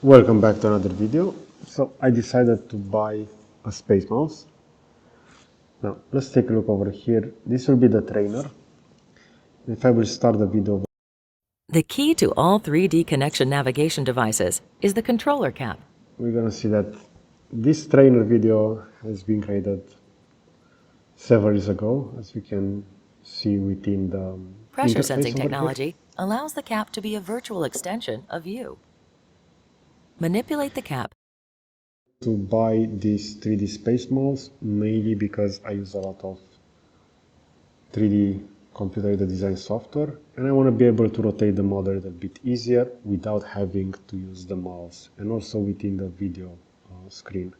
Welcome back to another video. So I decided to buy a space mouse. Now let's take a look over here. This will be the trainer. If I will start the video. The key to all 3D connection navigation devices is the controller cap. We're gonna see that this trainer video has been created several years ago, as we can see within the Pressure interface sensing over here. technology allows the cap to be a virtual extension of you. Manipulate the cap. To buy this 3D space mouse, mainly because I use a lot of 3D computer-aided design software, and I want to be able to rotate the model a little bit easier without having to use the mouse, and also within the video screen.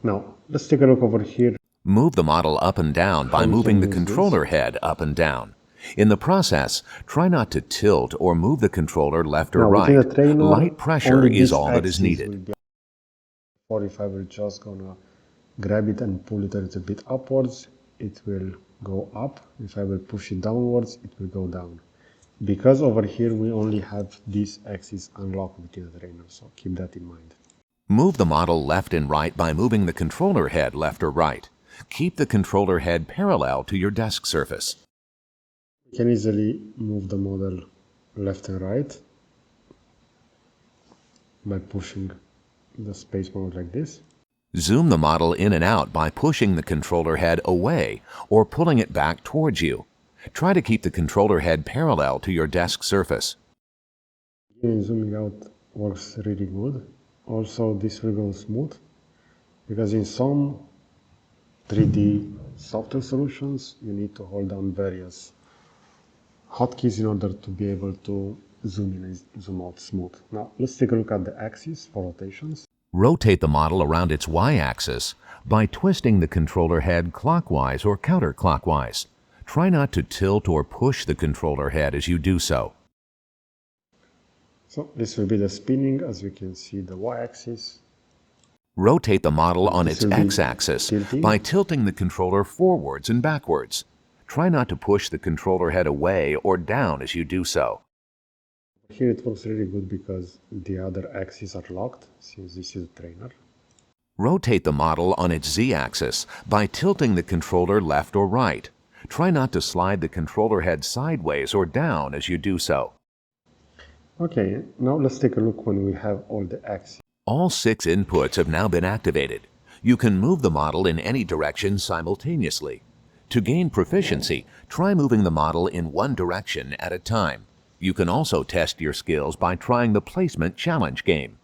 Now, let's take a look over here. Move the model up and down by moving the use controller this. head up and down. In the process, try not to tilt or move the controller left or Now, within right. the trainer, Light pressure only is this all that is axis needed. will be, or if I will just gonna grab it and pull it a little bit upwards, it will go up. If I will push it downwards, it will go down. Because over here we only have this axis unlocked within the trainer, so keep that in mind. Move the model left and right by moving the controller head left or right. Keep the controller head parallel to your desk surface. You can easily move the model left and right by pushing the space mode like this. Zoom the model in and out by pushing the controller head away or pulling it back towards you. Try to keep the controller head parallel to your desk surface. Zooming out works really good. Also, this will go smooth because in some 3D software solutions you need to hold down various hotkeys in order to be able to zoom in and zoom out smooth. Now let's take a look at the axis for rotations. Rotate the model around its y-axis by twisting the controller head clockwise or counterclockwise. Try not to tilt or push the controller head as you do so. So this will be the spinning, as we can see the y-axis. Rotate the model on This its will be x-axis tilting. by tilting the controller forwards and backwards. Try not to push the controller head away or down as you do so. Here it works really good because the other axes are locked, since this is a trainer. Rotate the model on its z-axis by tilting the controller left or right. Try not to slide the controller head sideways or down as you do so. Okay, now let's take a look when we have all the axes. All 6 inputs have now been activated. You can move the model in any direction simultaneously. To gain proficiency, try moving the model in one direction at a time. You can also test your skills by trying the placement challenge game.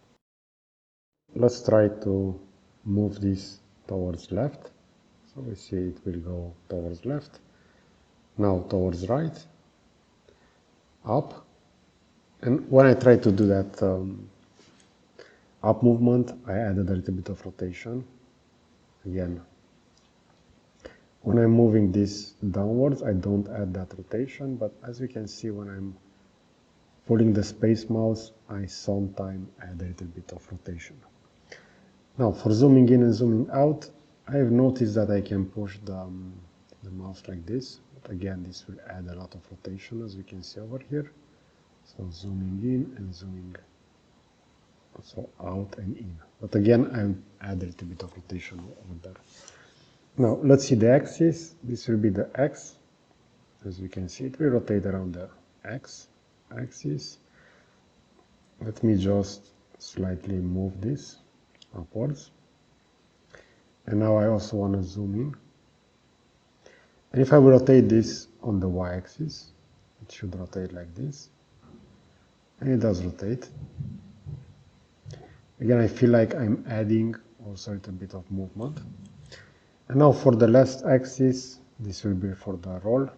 Let's try to move this towards left. So we see it will go towards left. Now towards right, up. And when I try to do that up movement, I added a little bit of rotation. Again, when I'm moving this downwards, I don't add that rotation, but as you can see, when I'm pulling the space mouse, I sometimes add a little bit of rotation. Now for zooming in and zooming out, I have noticed that I can push the mouse like this, but again this will add a lot of rotation, as we can see over here. So zooming in and zooming also out and in, but again I add a little bit of rotation over there. Now let's see the axis. This will be the X. As we can see, it will rotate around the X axis. Let me just slightly move this upwards. And now I also want to zoom in. And if I will rotate this on the y-axis, it should rotate like this. And it does rotate. Again, I feel like I'm adding also a little bit of movement. And now for the last axis, this will be for the roll.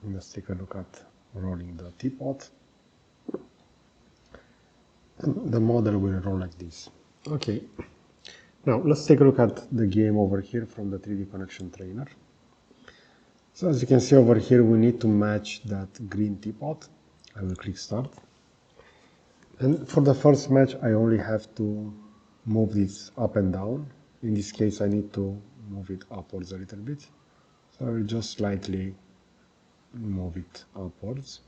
Let's take a look at rolling the teapot. And the model will roll like this. Okay. Now let's take a look at the game over here from the 3D connection trainer. So as you can see over here, we need to match that green teapot. I will click start. And for the first match, I only have to move this up and down. In this case, I need to move it upwards a little bit. So I will just slightly move it upwards.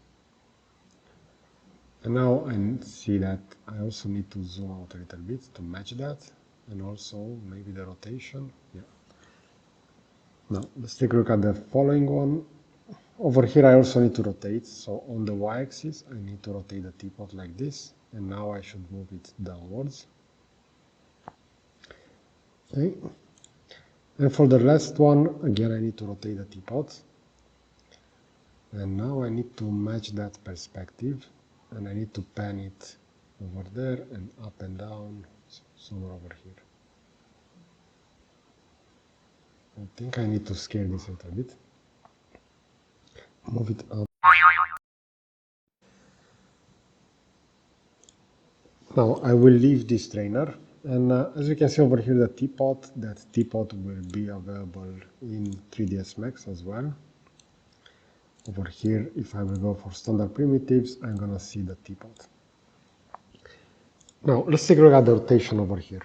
And now I see that I also need to zoom out a little bit to match that, and also maybe the rotation. Yeah. Now let's take a look at the following one. Over here I also need to rotate, so on the y-axis I need to rotate the teapot like this, and now I should move it downwards. Okay. And for the last one, again I need to rotate the teapot. And now I need to match that perspective, and I need to pan it over there and up and down, somewhere over here. I think I need to scale this a little bit. Move it up. Now I will leave this trainer, and as you can see over here, that teapot will be available in 3ds Max as well. Over here, if I will go for standard primitives, I'm gonna see the teapot. Now let's take a look at the rotation over here.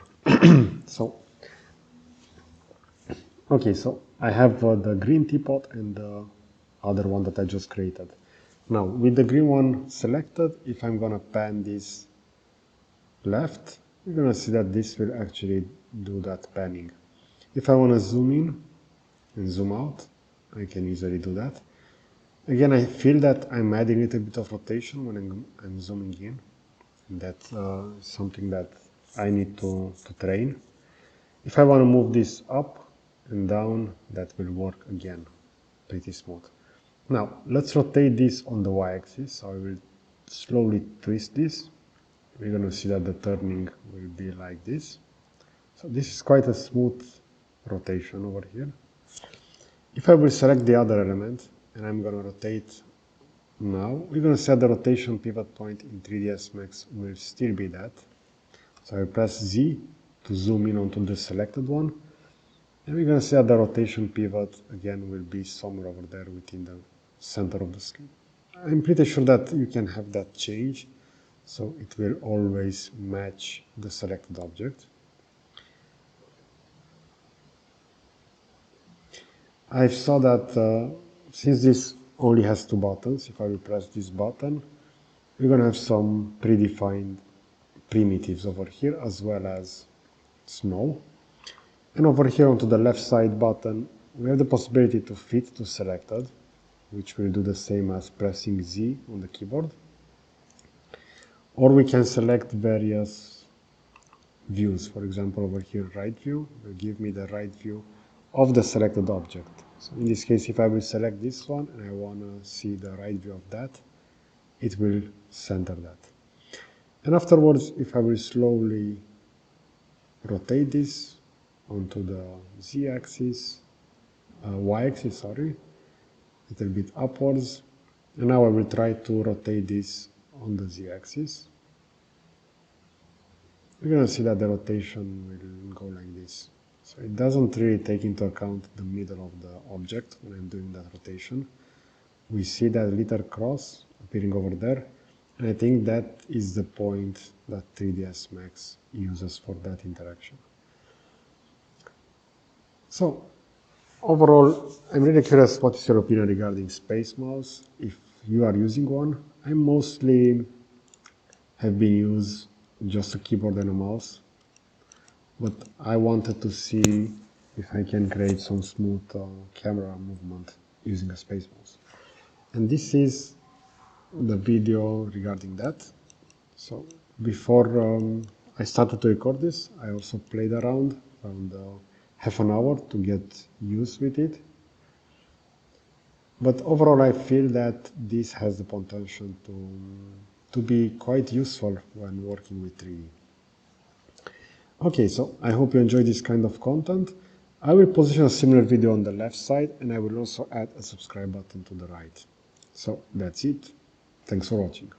Okay, so I have the green teapot and the other one that I just created. Now, with the green one selected, if I'm gonna pan this left, you're gonna see that this will actually do that panning. If I wanna zoom in and zoom out, I can easily do that. Again, I feel that I'm adding a little bit of rotation when I'm zooming in. That's something that I need to train. If I wanna move this up and down, that will work again pretty smooth. Now let's rotate this on the y-axis, so I will slowly twist this. We're going to see that the turning will be like this. So this is quite a smooth rotation over here. If I will select the other element and I'm going to rotate now, we're going to set the rotation pivot point in 3ds Max will still be that. So I press Z to zoom in onto the selected one. And we're going to see that the rotation pivot again will be somewhere over there within the center of the screen. I'm pretty sure that you can have that change, so it will always match the selected object. I saw that since this only has two buttons, if I will press this button, we're going to have some predefined primitives over here as well as snow. And over here onto the left side button, we have the possibility to fit to selected, which will do the same as pressing Z on the keyboard. Or we can select various views. For example, over here, right view will give me the right view of the selected object. So in this case, if I will select this one and I want to see the right view of that, it will center that. And afterwards, if I will slowly rotate this onto the z-axis, y-axis, sorry, a little bit upwards, and now I will try to rotate this on the z-axis. We're going to see that the rotation will go like this. So it doesn't really take into account the middle of the object when I'm doing that rotation. We see that little cross appearing over there, and I think that is the point that 3ds Max uses for that interaction. So overall, I'm really curious what is your opinion regarding SpaceMouse, if you are using one. I mostly have been used just a keyboard and a mouse, but I wanted to see if I can create some smooth camera movement using a SpaceMouse. And this is the video regarding that. So before I started to record this, I also played around half an hour to get used with it. But overall, I feel that this has the potential to be quite useful when working with 3D. Okay, so I hope you enjoy this kind of content. I will position a similar video on the left side, and I will also add a subscribe button to the right. So that's it. Thanks for watching.